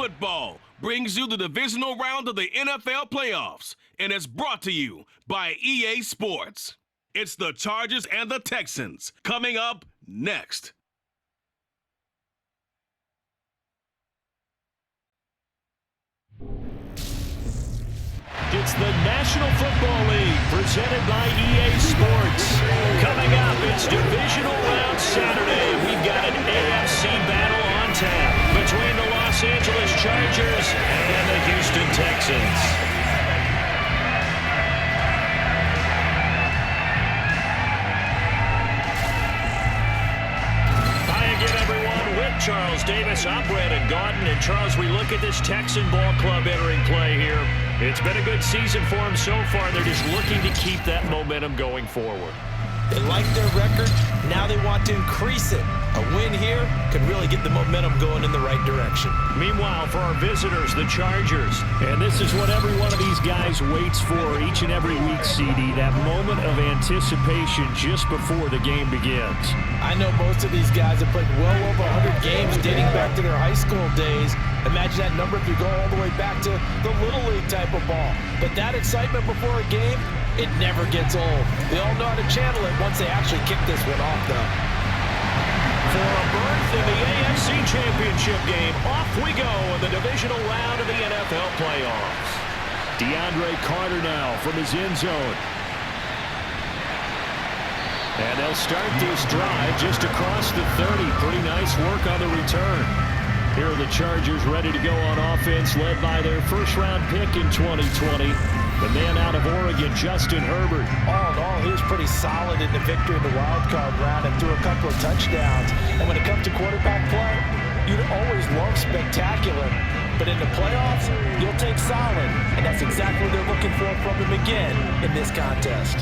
football brings you the divisional round of the NFL playoffs, and it's brought to you by EA Sports. It's the Chargers and the Texans coming up next. It's the National Football League presented by EA Sports. Coming up, it's Divisional Round Saturday. We've got an AFC battle on tap between the Los Angeles Chargers and the Houston Texans. Charles Davis, I'm Brandon Gaudin, and Charles, we look at this Texan ball club entering play here. It's been a good season for them so far. They're just looking to keep that momentum going forward. They like their record. Now they want to increase it. A win here could really get the momentum going in the right direction. Meanwhile, for our visitors, the Chargers. And this is what every one of these guys waits for each and every week, CD. That moment of anticipation just before the game begins. I know most of these guys have played well over 100 games dating back to their high school days. Imagine that number if you go all the way back to the Little League type of ball. But that excitement before a game, it never gets old. They all know how to channel it once they actually kick this one off, though. For a berth in the AFC Championship game, off we go in the divisional round of the NFL playoffs. DeAndre Carter now from his end zone. And they'll start this drive just across the 30. Pretty nice work on the return. Here are the Chargers ready to go on offense, led by their first-round pick in 2020. The man out of Oregon, Justin Herbert. All in all, he was pretty solid in the victory in the wild card round and threw a couple of touchdowns. And when it comes to quarterback play, you'd always love spectacular. But in the playoffs, you'll take solid. And that's exactly what they're looking for from him again in this contest.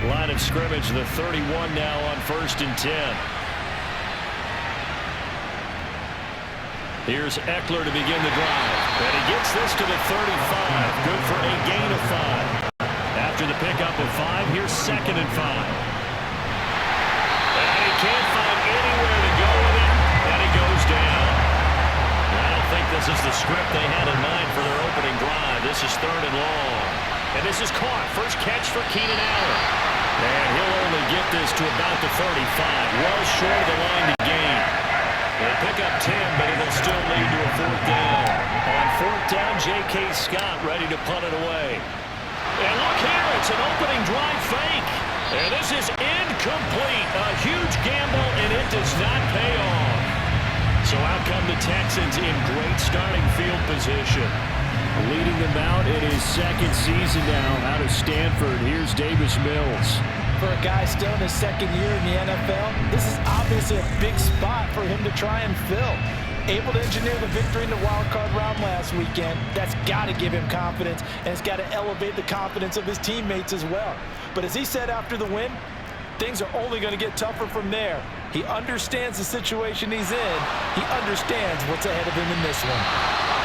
Line of scrimmage, the 31 now on 1st and 10. Here's Eckler to begin the drive. And he gets this to the 35. Good for a gain of 5. After the pickup of 5, here's 2nd and 5. And he can't find anywhere to go with it. And he goes down. I don't think this is the script they had in mind for their opening drive. This is 3rd and long. And this is caught. First catch for Keenan Allen. And he'll only get this to about the 35. Well short of the line to gain. They'll pick up 10, but it'll still lead to a 4th down. On 4th down, J.K. Scott ready to punt it away. And look here, it's an opening drive fake. And this is incomplete. A huge gamble, and it does not pay off. So out come the Texans in great starting field position. Leading them out in his 2nd season now out of Stanford. Here's Davis Mills. For a guy still in his 2nd year in the NFL, this is obviously a big spot for him to try and fill. Able to engineer the victory in the wild card round last weekend, that's got to give him confidence, and it's got to elevate the confidence of his teammates as well. But as he said after the win, things are only going to get tougher from there. He understands the situation he's in. He understands what's ahead of him in this one.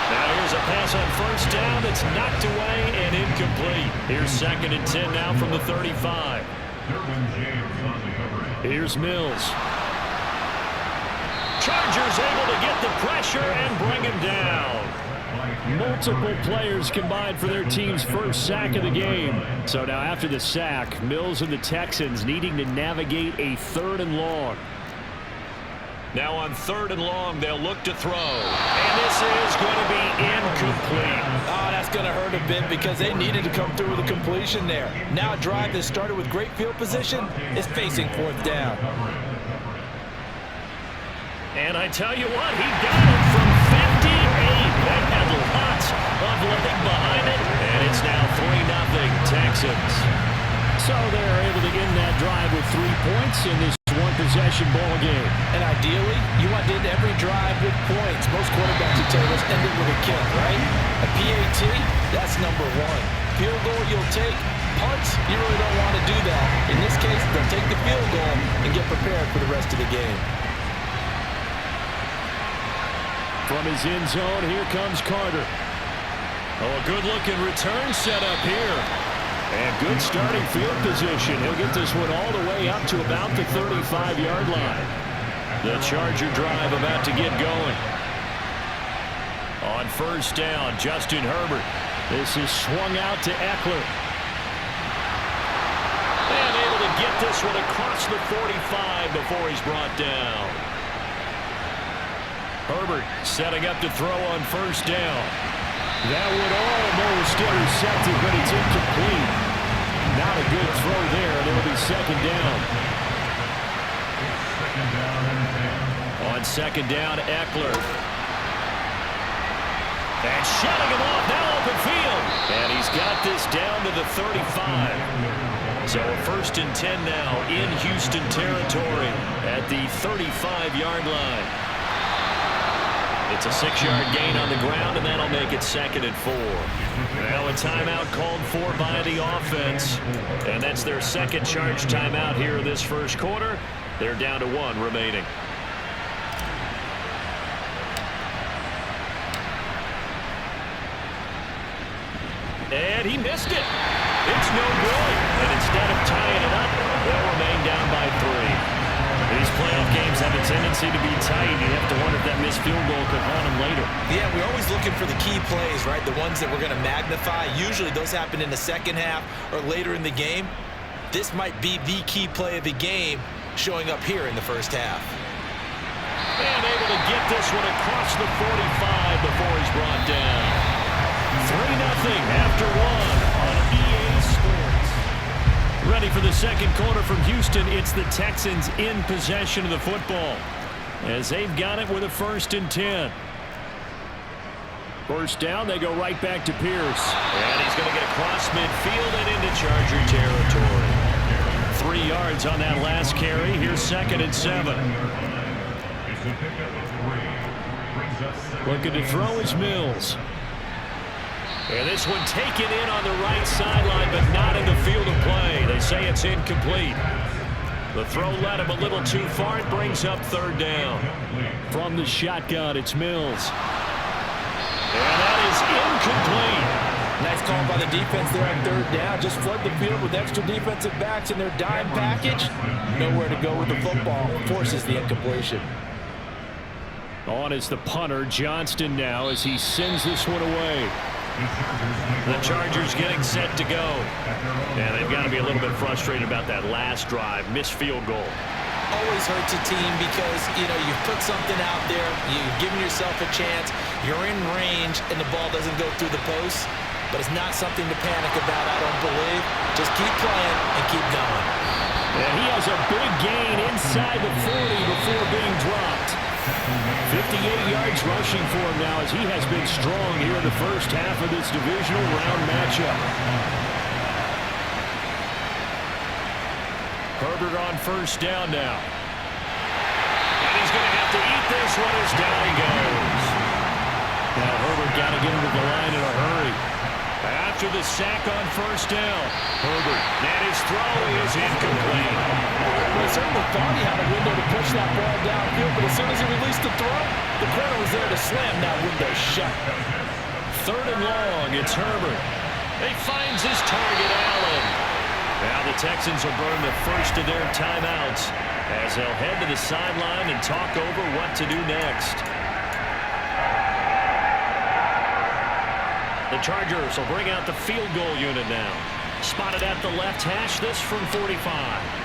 Now here's a pass on 1st down that's knocked away and incomplete. Here's 2nd and 10 now from the 35. Here's Mills. Chargers able to get the pressure and bring him down. Multiple players combined for their team's first sack of the game. So now after the sack, Mills and the Texans needing to navigate a 3rd and long. Now on 3rd and long, they'll look to throw. And this is going to be incomplete. Oh, that's going to hurt a bit because they needed to come through with a completion there. Now a drive that started with great field position is facing 4th down. And I tell you what, he got it from 58. That had lots of leg behind it. And it's now 3-0 Texans. So they're able to end that drive with 3 points in this one-possession ball game. And ideally, you want to end every drive with points. Most quarterbacks will tell us end it with a kick, right? A PAT, that's number 1. Field goal you'll take. Punts, you really don't want to do that. In this case, they'll take the field goal and get prepared for the rest of the game. From his end zone, here comes Carter. Oh, a good-looking return set up here. And good starting field position. He'll get this one all the way up to about the 35-yard line. The Charger drive about to get going. On first down, Justin Herbert. This is swung out to Eckler. And able to get this one across the 45 before he's brought down. Herbert setting up to throw on first down. That would almost intercepted, but it's incomplete. Not a good throw there, and it'll be second down. On second down, Eckler. And shutting him off, now open field. And he's got this down to the 35. So a 1st and 10 now in Houston territory at the 35-yard line. It's a 6-yard gain on the ground, and that'll make it 2nd and 4. Now a timeout called for by the offense. And that's their second charge timeout here this first quarter. They're down to 1 remaining. And he missed it. It's no good. And instead of tying it up, they'll remain down by 3. These playoff games have a tendency to be tight. You have to wonder if that missed field goal could haunt them later. Yeah, we're always looking for the key plays, right? The ones that we're going to magnify. Usually those happen in the second half or later in the game. This might be the key play of the game showing up here in the first half. And able to get this one across the 45 before he's brought down. 3-0 after 1 on EA Sports. Ready for the second quarter from Houston. It's the Texans in possession of the football as they've got it with a 1st and 10. First down, they go right back to Pierce. And he's going to get across midfield and into Charger territory. 3 yards on that last carry. Here's 2nd and 7. Looking to throw is Mills. And this one taken in on the right sideline, but not in the field of play. They say it's incomplete. The throw led him a little too far. It brings up 3rd down. From the shotgun, it's Mills. And that is incomplete. Nice call by the defense there on 3rd down. Just flood the field with extra defensive backs in their dime package. Nowhere to go with the football. Forces the incompletion. On is the punter, Johnston, now as he sends this one away. The Chargers getting set to go. And they've got to be a little bit frustrated about that last drive. Missed field goal. Always hurts a team because, you've put something out there. You've given yourself a chance. You're in range, and the ball doesn't go through the post. But it's not something to panic about, I don't believe. Just keep playing and keep going. And he has a big gain inside the 40 before being dropped. 58 yards rushing for him now as he has been strong here in the first half of this divisional round matchup. Herbert on first down now. And he's going to have to eat this one as down he goes. Now Herbert got to get him to the line in a hurry. After the sack on first down, Herbert, and his throw is incomplete. Well, certainly thought he had a window to push that ball downfield, but as soon as he released the throw, the corner was there to slam that window shut. 3rd and long, it's Herbert. He finds his target, Allen. Now the Texans will burn the first of their timeouts as they'll head to the sideline and talk over what to do next. The Chargers will bring out the field goal unit now. Spotted at the left hash, this from 45.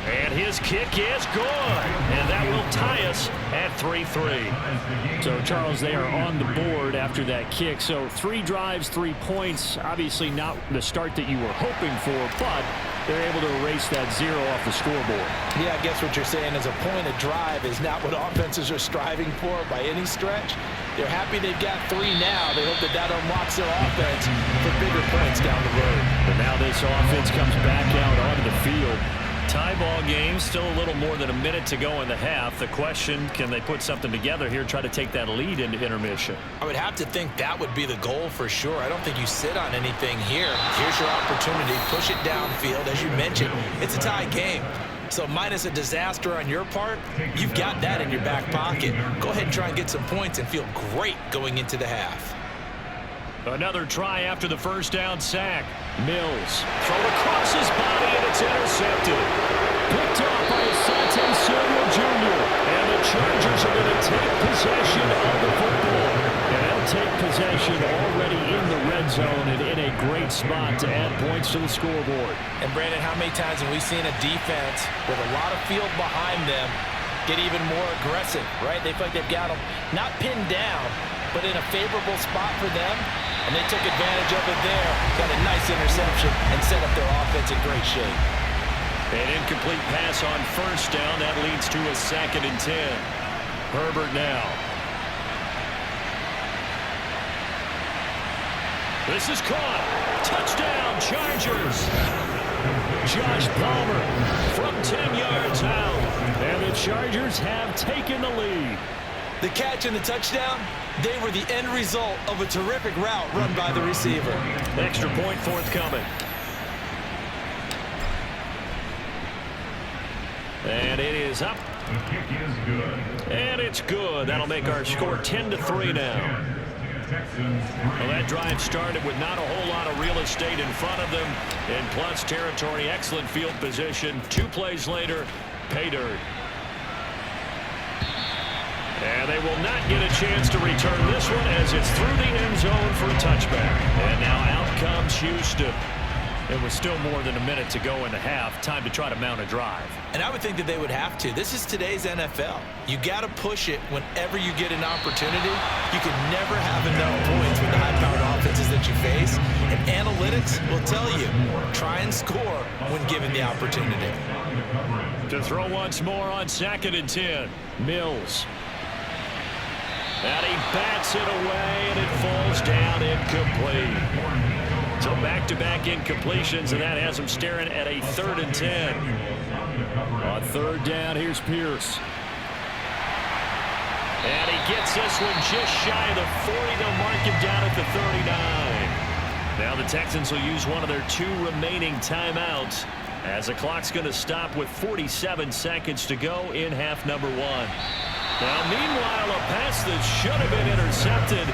And his kick is good. And that will tie us at 3-3. So, Charles, they are on the board after that kick. So, 3 drives, 3 points. Obviously not the start that you were hoping for, but they're able to erase that 0 off the scoreboard. Yeah, I guess what you're saying is a point of drive is not what offenses are striving for by any stretch. They're happy they've got 3 now. They hope that that unlocks their offense for bigger points down the road. But now this offense comes back out onto the field. Tie ball game, still a little more than a minute to go in the half. The question, can they put something together here, try to take that lead into intermission? I would have to think that would be the goal for sure. I don't think you sit on anything here. Here's your opportunity. Push it downfield. As you mentioned, it's a tie game. So minus a disaster on your part, you've got that in your back pocket. Go ahead and try and get some points and feel great going into the half. Another try after the first down sack. Mills thrown across his body, and it's intercepted. Picked off by Asante Samuel Jr. And the the Chargers are going to take possession of the football. And they'll take possession already in the red zone and in a great spot to add points to the scoreboard. And Brandon, how many times have we seen a defense with a lot of field behind them get even more aggressive, right? They feel like they've got them not pinned down, but in a favorable spot for them, and they took advantage of it there, got a nice interception, and set up their offense in great shape. An incomplete pass on first down. That leads to a 2nd and 10. Herbert now. This is caught. Touchdown, Chargers. Josh Palmer from 10 yards out. And the Chargers have taken the lead. The catch and the touchdown, they were the end result of a terrific route run by the receiver. Extra point forthcoming. And it is up. The kick is good. And it's good. That'll make our score 10-3 now. Well, that drive started with not a whole lot of real estate in front of them. In plus territory, excellent field position. 2 plays later, pay dirt. And they will not get a chance to return this one as it's through the end zone for a touchback. And now out comes Houston. It was still more than a minute to go in the half. Time to try to mount a drive. And I would think that they would have to. This is today's NFL. You got to push it whenever you get an opportunity. You can never have enough points with the high-powered offenses that you face. And analytics will tell you, try and score when given the opportunity. To throw once more on 2nd and 10. Mills. And he bats it away, and it falls down incomplete. So back-to-back incompletions, and that has him staring at a 3rd and 10. On 3rd down, here's Pierce. And he gets this one just shy of the 40. They'll mark him down at the 39. Now the Texans will use one of their 2 remaining timeouts as the clock's going to stop with 47 seconds to go in half number 1. Now, meanwhile, a pass that should have been intercepted,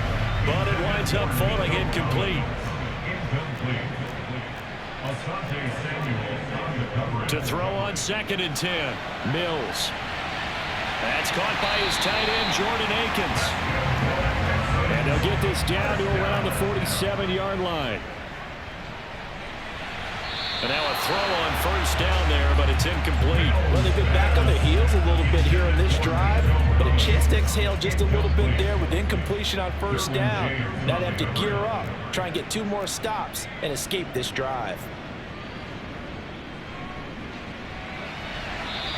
but it winds up falling incomplete. To throw on 2nd and 10. Mills. That's caught by his tight end, Jordan Akins. And they'll get this down to around the 47-yard line. And now a throw on 1st down there, but it's incomplete. Well, they've been back on their heels a little bit here on this drive, but a chance to exhale just a little bit there with incompletion on 1st down. Now they have to gear up, try and get 2 more stops, and escape this drive.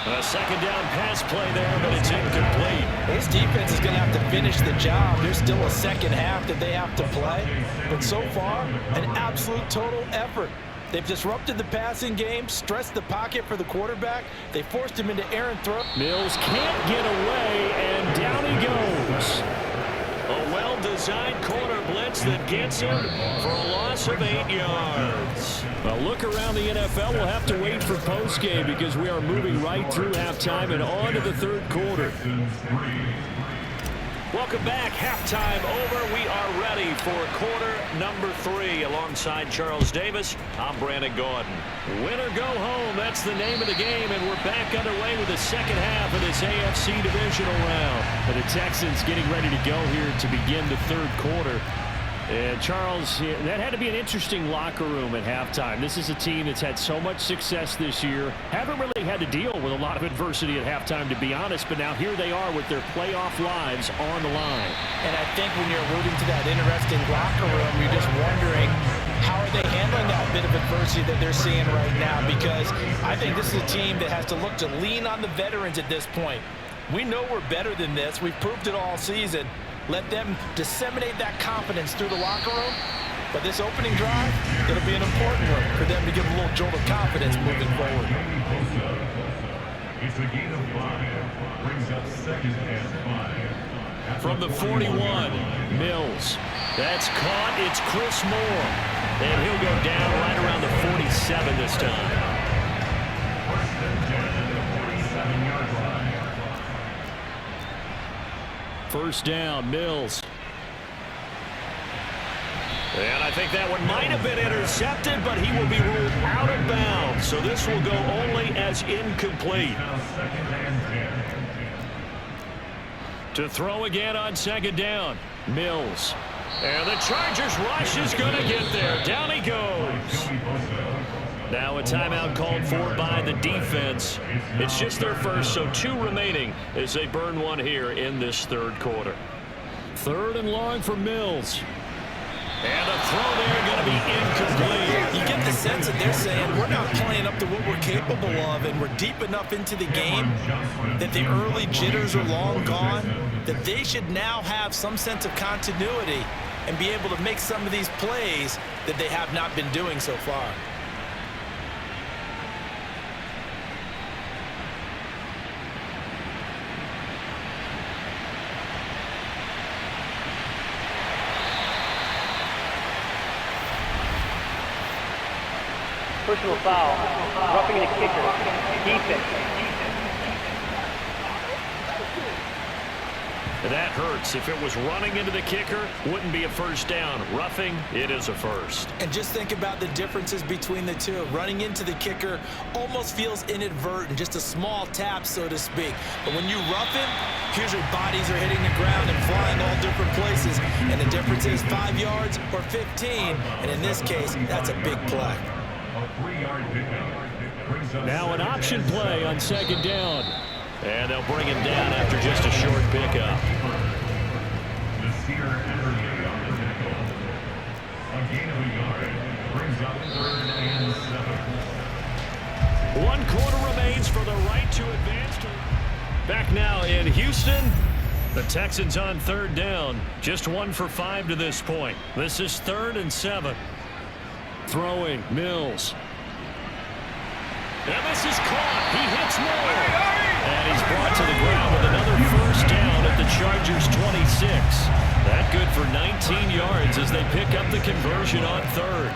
A 2nd down pass play there, but it's incomplete. This defense is going to have to finish the job. There's still a second half that they have to play, but so far, an absolute total effort. They've disrupted the passing game, stressed the pocket for the quarterback. They forced him into errant throw. Mills can't get away, and down he goes. A well-designed corner blitz that gets him for a loss of 8 yards. Well, look around the NFL. We'll have to wait for postgame because we are moving right through halftime and on to the 3rd quarter. Welcome back. Halftime over. We are ready for quarter number 3. Alongside Charles Davis, I'm Brandon Gordon. Win or go home, that's the name of the game, and we're back underway with the 2nd half of this AFC divisional round. And the Texans getting ready to go here to begin the 3rd quarter. And Charles, that had to be an interesting locker room at halftime. This is a team that's had so much success this year. Haven't really had to deal with a lot of adversity at halftime, to be honest. But now here they are with their playoff lives on the line. And I think when you're alluding to that interesting locker room, you're just wondering, how are they handling that bit of adversity that they're seeing right now? Because I think this is a team that has to look to lean on the veterans at this point. We know we're better than this. We've proved it all season. Let them disseminate that confidence through the locker room. But this opening drive, it'll be an important one for them to give a little jolt of confidence moving forward. It's a gain of 5. Brings up 2nd and 5. From the 41, Mills. That's caught. It's Chris Moore. And he'll go down right around the 47 this time. 1st and 10 at the 47-yard line. 1st down, Mills. And I think that one might have been intercepted, but he will be ruled out of bounds. So this will go only as incomplete. To throw again on second down. Mills. And the Chargers rush is going to get there. Down he goes. Now a timeout called for by the defense. It's just their first, so 2 remaining as they burn one here in this third quarter. 3rd and long for Mills. And a throw there going to be incomplete. You get the sense that they're saying we're not playing up to what we're capable of, and we're deep enough into the game that the early jitters are long gone, that they should now have some sense of continuity and be able to make some of these plays that they have not been doing so far. Personal foul, roughing the kicker, defense. That hurts. If it was running into the kicker, wouldn't be a first down. Roughing, it is a first. And just think about the differences between the two. Running into the kicker almost feels inadvertent, just a small tap, so to speak. But when you rough him, here's your bodies are hitting the ground and flying all different places. And the difference is 5 yards or 15. And in this case, that's a big play. Now an option play on second down. And they'll bring him down after just a short pickup. A gain of a yard brings up 3rd and 7. 1 quarter remains for the right to advance. Back now in Houston. The Texans on 3rd down. Just 1 for 5 to this point. This is 3rd and 7. Throwing, Mills. And this is caught. He hits more. And he's brought to the ground with another first down at the Chargers' 26. That good for 19 yards as they pick up the conversion on 3rd.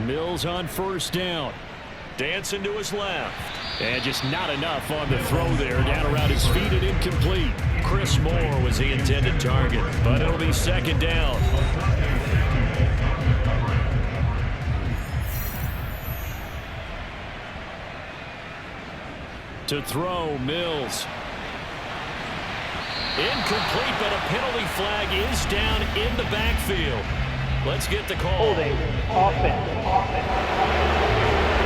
Mills on first down. Dancing to his left. And just not enough on the throw there. Down around his feet and incomplete. Chris Moore was the intended target, but it'll be second down. To throw, Mills. Incomplete, but a penalty flag is down in the backfield. Let's get the call. Holding, offense.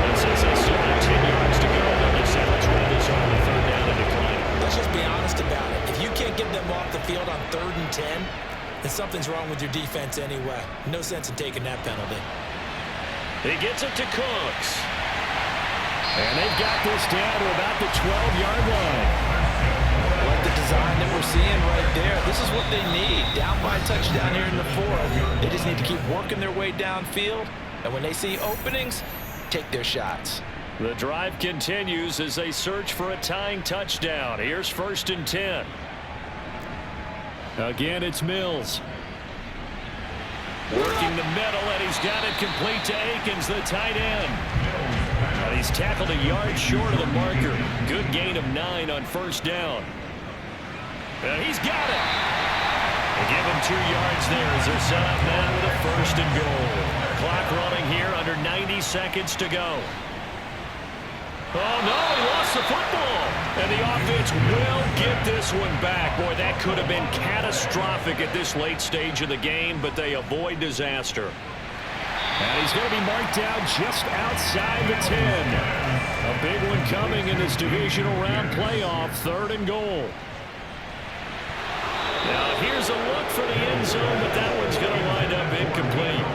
And since they still have 10 yards to go, they'll just say, let's run this on the 3rd down and decline it. Let's just be honest about it. If you can't get them off the field on 3rd and 10, then something's wrong with your defense anyway. No sense in taking that penalty. He gets it to Cooks. And they've got this down to about the 12-yard line. I like the design that we're seeing right there. This is what they need. Down by a touchdown here in the 4th. They just need to keep working their way downfield. And when they see openings, take their shots. The drive continues as they search for a tying touchdown. Here's 1st and 10. Again, it's Mills. Working the middle, and he's got it complete to Akins, the tight end. And he's tackled a yard short of the marker. Good gain of 9 on first down. And he's got it. They give him 2 yards there as they're set up now with a 1st and goal. Clock running here, under 90 seconds to go. Oh, no, he lost the football. And the offense will get this one back. Boy, that could have been catastrophic at this late stage of the game, but they avoid disaster. And he's going to be marked down just outside the 10. A big one coming in this divisional round playoff, 3rd and goal. Now, here's a look for the end zone, but that one's going to wind up incomplete.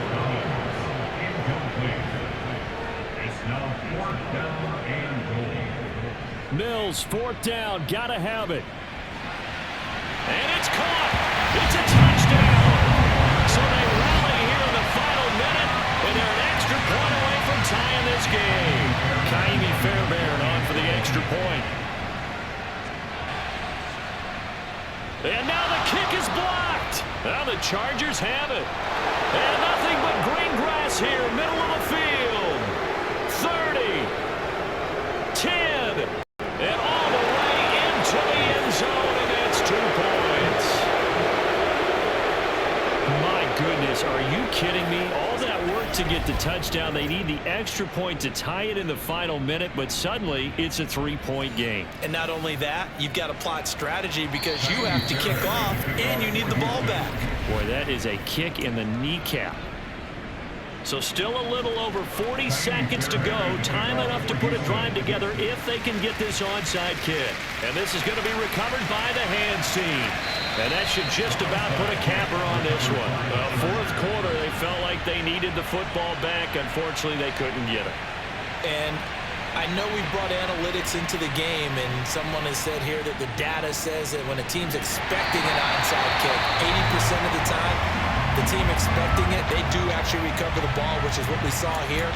It's now 4th down and goal. Mills, 4th down, got to have it. And it's caught. It's a touchdown. So they rally here in the final minute. And they're an extra point away from tying this game. Kaimi Fairbairn on for the extra point. And now the kick is blocked. Now the Chargers have it. And nothing but green grass here, middle of the field. 30, 10, and all the way into the end zone, and that's 2 points. My goodness, are you kidding me? All that work enough to get the touchdown. They need the extra point to tie it in the final minute, but suddenly it's a 3-point game. And not only that, you've got to plot strategy because you have to kick off and you need the ball back. Boy, that is a kick in the kneecap. So still a little over 40 seconds to go. Time enough to put a drive together if they can get this onside kick. And this is going to be recovered by the hands team. And that should just about put a capper on this one. Fourth quarter, they felt like they needed the football back. Unfortunately, they couldn't get it. And I know we brought analytics into the game, and someone has said here that the data says that when a team's expecting an onside kick, 80% of the time, the team expecting it, they do actually recover the ball, which is what we saw here.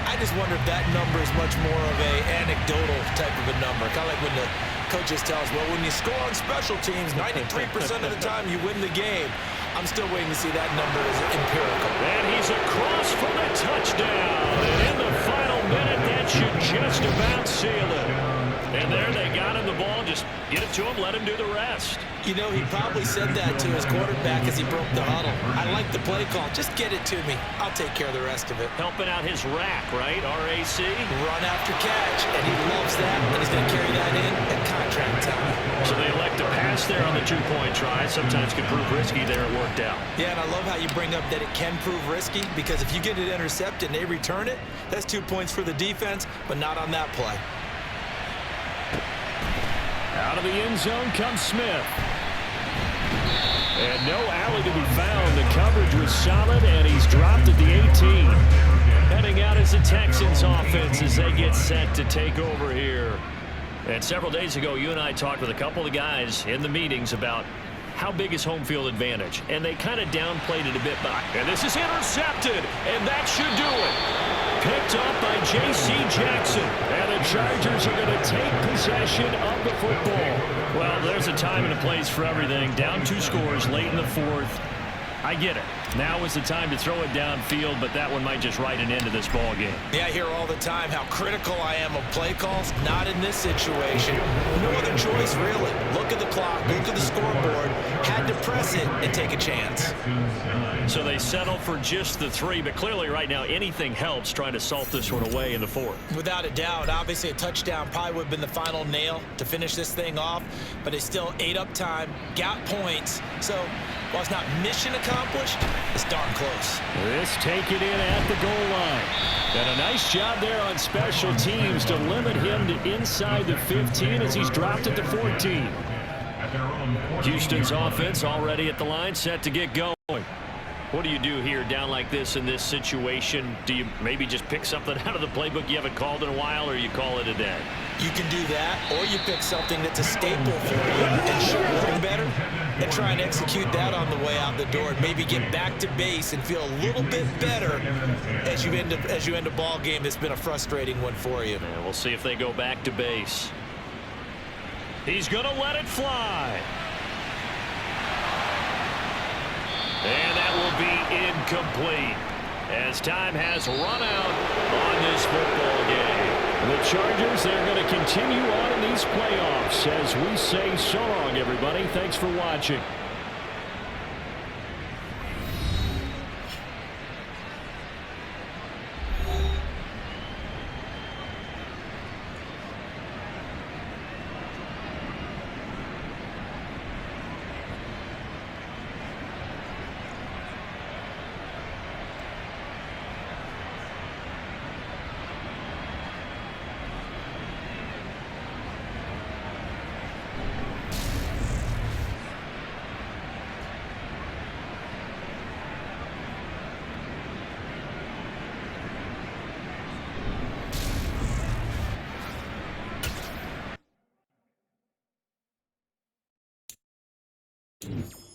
I just wonder if that number is much more of a anecdotal type of a number. Kind of like when the coaches tell us, well, when you score on special teams, 93% of the time you win the game. I'm still waiting to see that number as empirical. And he's across for the touchdown. And in the final minute, that should just about seal it. And there they got him the ball. Just get it to him, let him do the rest. You know, he probably said that to his quarterback as he broke the huddle. I like the play call. Just get it to me. I'll take care of the rest of it. Helping out his rack, right? RAC. Run after catch. And he loves that. And he's going to carry that in at contract time. So they elect to pass there on the two-point try. Sometimes can prove risky there. It worked out. Yeah, and I love how you bring up that it can prove risky because if you get it intercepted and they return it, that's 2 points for the defense, but not on that play. Out of the end zone comes Smith. And no alley to be found. The coverage was solid, and he's dropped at the 18. Heading out is the Texans offense as they get set to take over here. And several days ago, you and I talked with a couple of guys in the meetings about how big is home field advantage, and they kind of downplayed it a bit back. And this is intercepted, and that should do it. Picked up by J.C. Jackson, and the Chargers are going to take possession of the football. Well, there's a time and a place for everything. Down 2 scores late in the fourth. I get it. Now is the time to throw it downfield, but that one might just write an end to this ball game. Yeah, I hear all the time how critical I am of play calls. Not in this situation. No other choice, really. Look at the clock. Look at the scoreboard. Had to press it and take a chance. So they settle for just the 3, but clearly right now anything helps trying to salt this one away in the fourth. Without a doubt. Obviously, a touchdown probably would have been the final nail to finish this thing off, but they still ate up time, got points. So while it's not mission accomplished, it's darn close. This take it in at the goal line. And a nice job there on special teams to limit him to inside the 15 as he's dropped at the 14. Houston's offense already at the line, set to get going. What do you do here down like this in this situation? Do you maybe just pick something out of the playbook you haven't called in a while, or you call it a day? You can do that, or you pick something that's a staple for you and should work better and try and execute that on the way out the door and maybe get back to base and feel a little bit better as you end a ball game that's been a frustrating one for you. Yeah, we'll see if they go back to base. He's going to let it fly. And that will be incomplete as time has run out on this football game. The Chargers, they're going to continue on in these playoffs as we say so long, everybody. Thanks for watching. you